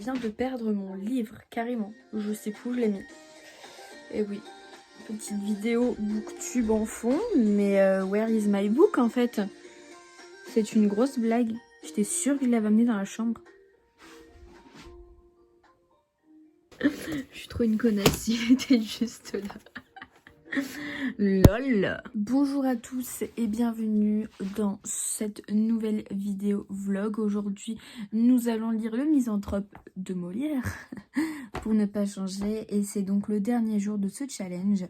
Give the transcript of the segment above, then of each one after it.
viens de perdre mon livre, carrément. Je sais plus où je l'ai mis. Et oui, petite vidéo booktube en fond, mais where is my book en fait? C'est une grosse blague. J'étais sûre que je l'avais amené dans la chambre. Je suis trop une connasse, il était juste là. LOL. Bonjour à tous et bienvenue dans cette nouvelle vidéo vlog. Aujourd'hui, nous allons lire Le Misanthrope de Molière, pour ne pas changer. Et c'est donc le dernier jour de ce challenge.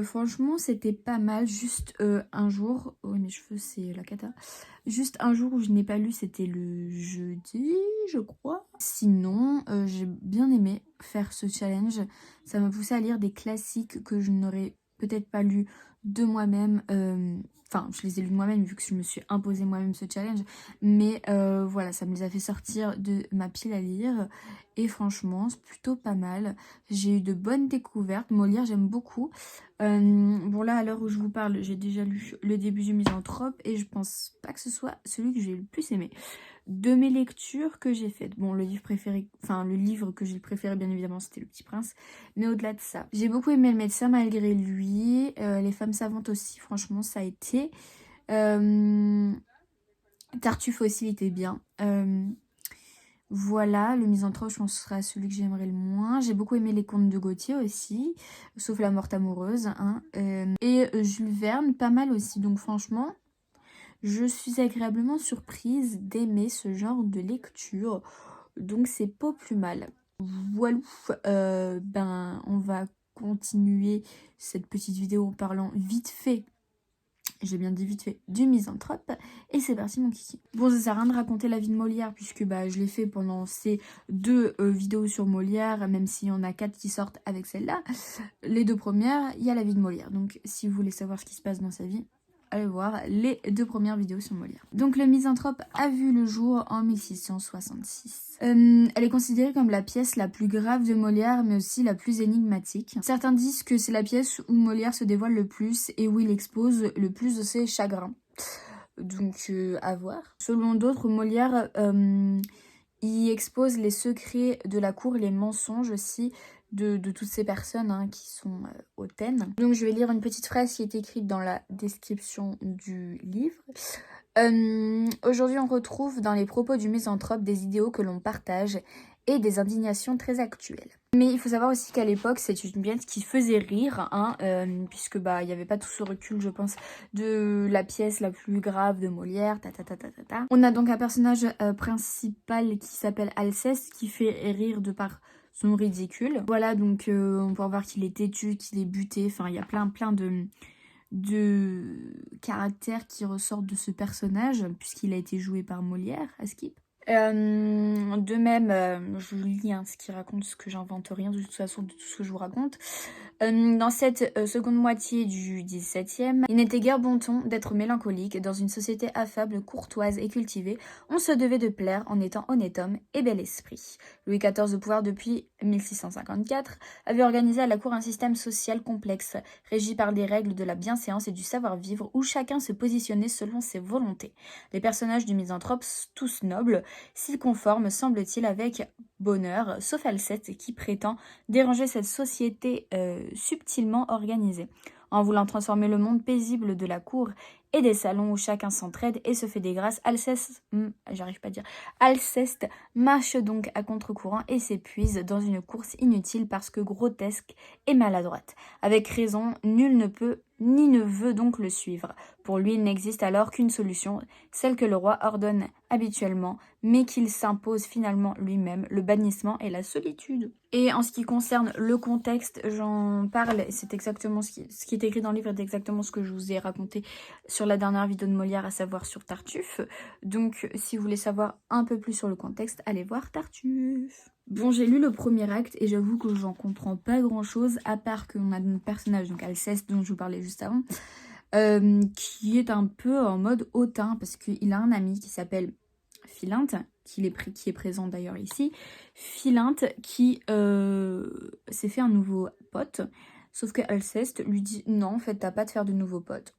Franchement, c'était pas mal. Juste un jour... Oui, mes cheveux, c'est la cata. Juste un jour où je n'ai pas lu, c'était le jeudi, je crois. Sinon, j'ai bien aimé faire ce challenge. Ça m'a poussé à lire des classiques que je n'aurais peut-être pas lus de moi-même. Enfin, je les ai lus de moi-même vu que je me suis imposé moi-même ce challenge. Mais voilà, ça me les a fait sortir de ma pile à lire. Et franchement, c'est plutôt pas mal. J'ai eu de bonnes découvertes. Molière, j'aime beaucoup. Bon là, à l'heure où je vous parle, j'ai déjà lu le début du Misanthrope et je pense pas que ce soit celui que j'ai le plus aimé. De mes lectures que j'ai faites, bon, le livre préféré, enfin le livre que j'ai préféré bien évidemment c'était Le Petit Prince, mais au-delà de ça, j'ai beaucoup aimé Le Médecin malgré lui, Les Femmes Savantes aussi, franchement ça a été. Tartuffe aussi il était bien. Voilà, Le Misanthrope, je pense que ce sera celui que j'aimerais le moins. J'ai beaucoup aimé Les Contes de Gauthier aussi, sauf La Morte Amoureuse. Hein. Et Jules Verne, pas mal aussi. Donc franchement, je suis agréablement surprise d'aimer ce genre de lecture. Donc c'est pas plus mal. Voilà, ben on va continuer cette petite vidéo en parlant vite fait. J'ai bien dit vite fait du Misanthrope. Et c'est parti mon kiki. Bon, ça sert à rien de raconter la vie de Molière puisque bah, je l'ai fait pendant ces deux vidéos sur Molière. Même s'il y en a 4 qui sortent avec celle-là. Les deux premières, il y a la vie de Molière. Donc si vous voulez savoir ce qui se passe dans sa vie, allez voir les deux premières vidéos sur Molière. Donc le Misanthrope a vu le jour en 1666. Elle est considérée comme la pièce la plus grave de Molière, mais aussi la plus énigmatique. Certains disent que c'est la pièce où Molière se dévoile le plus et où il expose le plus de ses chagrins. Donc à voir. Selon d'autres, Molière y expose les secrets de la cour et les mensonges aussi de toutes ces personnes hein, qui sont hautaines. Donc je vais lire une petite phrase qui est écrite dans la description du livre. Aujourd'hui on retrouve dans les propos du Misanthrope des idéaux que l'on partage et des indignations très actuelles. Mais il faut savoir aussi qu'à l'époque, c'est une pièce qui faisait rire, hein, puisque bah il n'y avait pas tout ce recul, je pense, de la pièce la plus grave de Molière. On a donc un personnage principal qui s'appelle Alceste, qui fait rire de par son ridicule. Voilà, donc on peut voir qu'il est têtu, qu'il est buté, enfin il y a plein de caractères qui ressortent de ce personnage, puisqu'il a été joué par Molière, à Skip. De même, je lis hein, ce qu'il raconte, ce que j'invente rien de toute façon de tout ce que je vous raconte. Dans cette seconde moitié du XVIIe, il n'était guère bon ton d'être mélancolique. Dans une société affable, courtoise et cultivée, on se devait de plaire en étant honnête homme et bel esprit. Louis XIV, au pouvoir depuis 1654, avait organisé à la cour un système social complexe, régi par des règles de la bienséance et du savoir-vivre, où chacun se positionnait selon ses volontés. Les personnages du Misanthrope, tous nobles, s'y conforment, semble-t-il, avec bonheur, sauf Alceste qui prétend déranger cette société subtilement organisée, en voulant transformer le monde paisible de la cour et des salons où chacun s'entraide et se fait des grâces. Alceste marche donc à contre-courant et s'épuise dans une course inutile parce que grotesque et maladroite. Avec raison, nul ne peut ni ne veut donc le suivre. Pour lui, il n'existe alors qu'une solution, celle que le roi ordonne habituellement, mais qu'il s'impose finalement lui-même, le bannissement et la solitude. Et en ce qui concerne le contexte, j'en parle, c'est exactement ce qui est écrit dans le livre, c'est exactement ce que je vous ai raconté sur la dernière vidéo de Molière, à savoir sur Tartuffe. Donc, si vous voulez savoir un peu plus sur le contexte, allez voir Tartuffe. Bon, j'ai lu le premier acte et j'avoue que j'en comprends pas grand-chose, à part qu'on a notre personnage, donc Alceste, dont je vous parlais juste avant, qui est un peu en mode hautain, parce qu'il a un ami qui s'appelle Philinte, qui est présent d'ailleurs ici. Philinte qui s'est fait un nouveau pote, sauf que Alceste lui dit non, en fait, t'as pas de faire de nouveaux potes.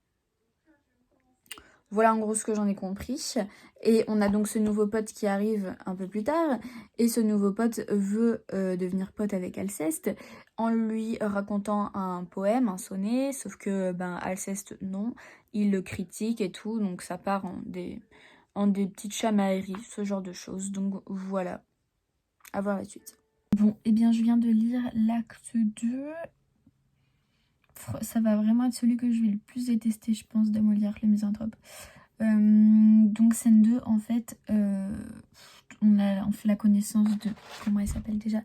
Voilà en gros ce que j'en ai compris. Et on a donc ce nouveau pote qui arrive un peu plus tard. Et ce nouveau pote veut devenir pote avec Alceste en lui racontant un poème, un sonnet. Sauf que Alceste, non. Il le critique et tout. Donc ça part en des petites chamailleries, ce genre de choses. Donc voilà. À voir la suite. Bon, et bien je viens de lire l'acte 2. Ça va vraiment être celui que je vais le plus détester, je pense, de Molière, le Misanthrope. Donc scène 2, en fait, on fait la connaissance de... Comment elle s'appelle déjà?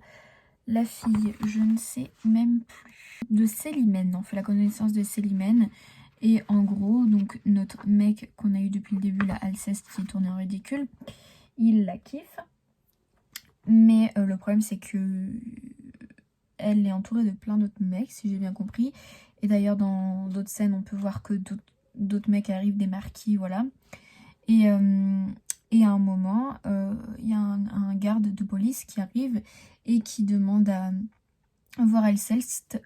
La fille, je ne sais même plus. De Célimène, on fait la connaissance de Célimène. Et en gros, donc notre mec qu'on a eu depuis le début, la Alceste, qui est tourné en ridicule, il la kiffe. Mais le problème, c'est que elle est entourée de plein d'autres mecs, si j'ai bien compris. Et d'ailleurs, dans d'autres scènes, on peut voir que d'autres mecs arrivent, des marquis, voilà. Et à un moment, il y a un garde de police qui arrive et qui demande à voir Alceste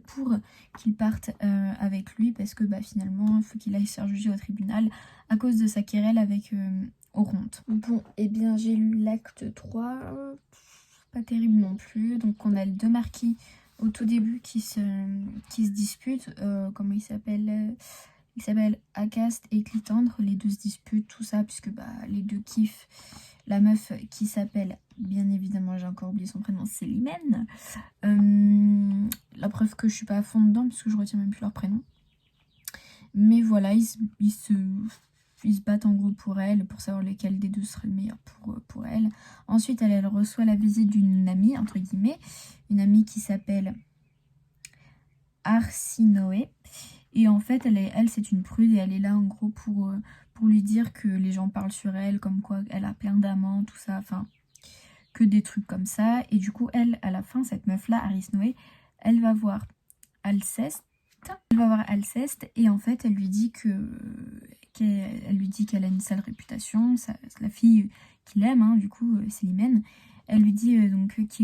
pour qu'il parte avec lui, parce que finalement, il faut qu'il aille se faire juger au tribunal à cause de sa querelle avec Oronte. Bon, et bien j'ai lu l'acte 3, pas terrible non plus. Donc on a les deux marquis au tout début qui se disputent. Comment il s'appelle Il s'appelle Acaste et Clitandre. Les deux se disputent, tout ça, puisque les deux kiffent la meuf qui s'appelle, bien évidemment, j'ai encore oublié son prénom, Célimène. La preuve que je suis pas à fond dedans, puisque je retiens même plus leur prénom. Mais voilà, ils se battent en gros pour elle, pour savoir lequel des deux serait le meilleur pour elle. Ensuite, elle reçoit la visite d'une amie, entre guillemets, une amie qui s'appelle Arsinoé. Et en fait, elle c'est une prude et elle est là en gros pour lui dire que les gens parlent sur elle, comme quoi elle a plein d'amants, tout ça, enfin, que des trucs comme ça. Et du coup, elle, à la fin, cette meuf-là, Arsinoé, elle va voir Alceste. Et en fait, elle lui dit qu'elle a une sale réputation, la fille qu'il aime, hein, du coup, Célimène. Elle lui dit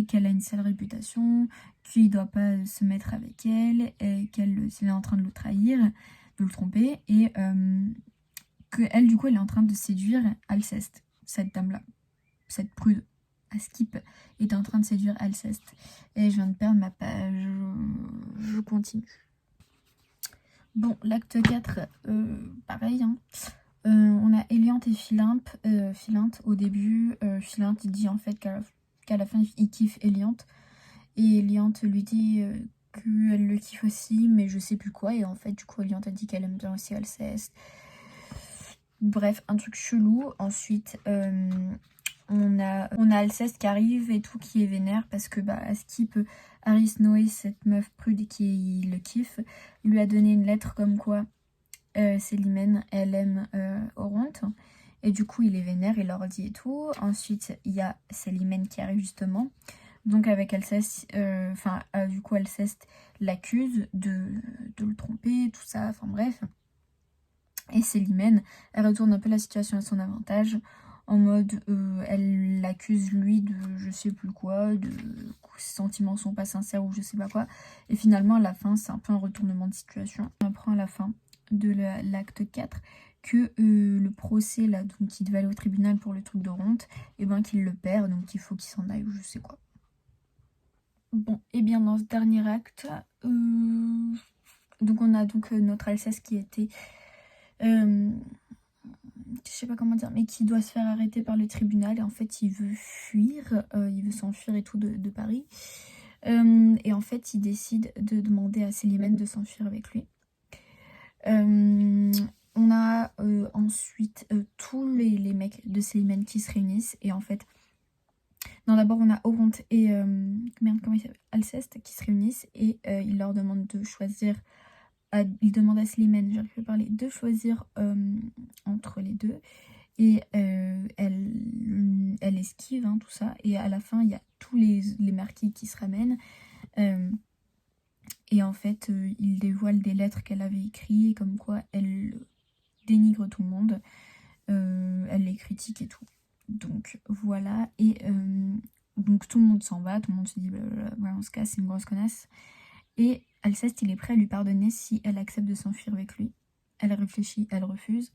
qu'elle a une sale réputation, qu'il ne doit pas se mettre avec elle, qu'elle est en train de le trahir, de le tromper, et qu'elle, du coup, elle est en train de séduire Alceste, cette dame-là, cette prude. Askip est en train de séduire Alceste. Et je viens de perdre ma page. Je continue. Bon, l'acte 4, pareil, hein. On a Éliante et Philinte. Philinte, au début, Philinte il dit en fait qu'à la fin, il kiffe Éliante. Et Éliante lui dit qu'elle le kiffe aussi, mais je sais plus quoi. Et en fait, du coup, Éliante a dit qu'elle aime bien aussi Alceste. Bref, un truc chelou. Ensuite, on a Alceste qui arrive et tout, qui est vénère parce que Askip, Arsinoé, cette meuf prude qui le kiffe, lui a donné une lettre comme quoi Célimène, elle aime Oronte. Et du coup, il est vénère, il leur dit et tout. Ensuite, il y a Célimène qui arrive justement. Donc avec Alceste, du coup, Alceste l'accuse de le tromper, tout ça, enfin bref. Et Célimène, elle retourne un peu la situation à son avantage. En mode, elle l'accuse lui de je sais plus quoi, de que ses sentiments sont pas sincères ou je sais pas quoi. Et finalement, à la fin, c'est un peu un retournement de situation. On apprend à la fin de l'acte 4 que le procès, là, donc qui devait aller au tribunal pour le truc d'Oronte, et qu'il le perd, donc il faut qu'il s'en aille ou je sais quoi. Bon, et bien dans ce dernier acte, donc on a donc notre Alceste qui était... je sais pas comment dire, mais qui doit se faire arrêter par le tribunal et en fait il veut fuir, il veut s'enfuir et tout de Paris. Et en fait il décide de demander à Célimène de s'enfuir avec lui. On a ensuite tous les mecs de Célimène qui se réunissent et en fait... Non, d'abord on a Oronte et comment il s'appelle, Alceste qui se réunissent et il leur demande de choisir... il demande à Célimène, j'arrive pas à parler, de choisir entre les deux. Et elle esquive, hein, tout ça. Et à la fin, il y a tous les marquis qui se ramènent. Et en fait, il dévoile des lettres qu'elle avait écrites, comme quoi elle dénigre tout le monde. Elle les critique et tout. Donc voilà. Et donc tout le monde s'en va, tout le monde se dit blablabla, on se casse, c'est une grosse connasse. Et Alceste, il est prêt à lui pardonner si elle accepte de s'enfuir avec lui. elle réfléchit, elle refuse.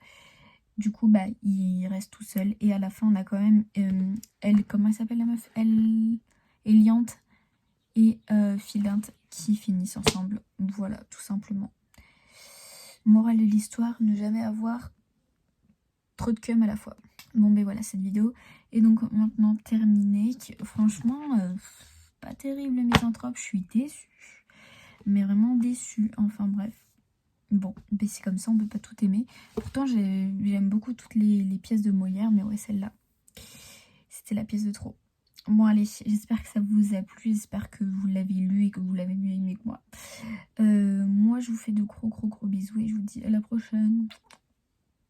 Du coup, bah, il reste tout seul. Et à la fin, on a quand même elle, comment elle s'appelle la meuf? Elle, Eliante et Philinte qui finissent ensemble. Voilà, tout simplement. Morale de l'histoire, ne jamais avoir trop de cum à la fois. Bon, ben voilà, cette vidéo est donc maintenant terminée. Franchement, pas terrible le misanthrope, je suis déçue. Mais vraiment déçue, enfin bref. Bon, ben c'est comme ça, on peut pas tout aimer. Pourtant, j'aime beaucoup toutes les pièces de Molière, mais ouais, celle-là, c'était la pièce de trop. Bon, allez, j'espère que ça vous a plu, j'espère que vous l'avez lu et que vous l'avez mieux aimé que moi. Moi, je vous fais de gros bisous et je vous dis à la prochaine.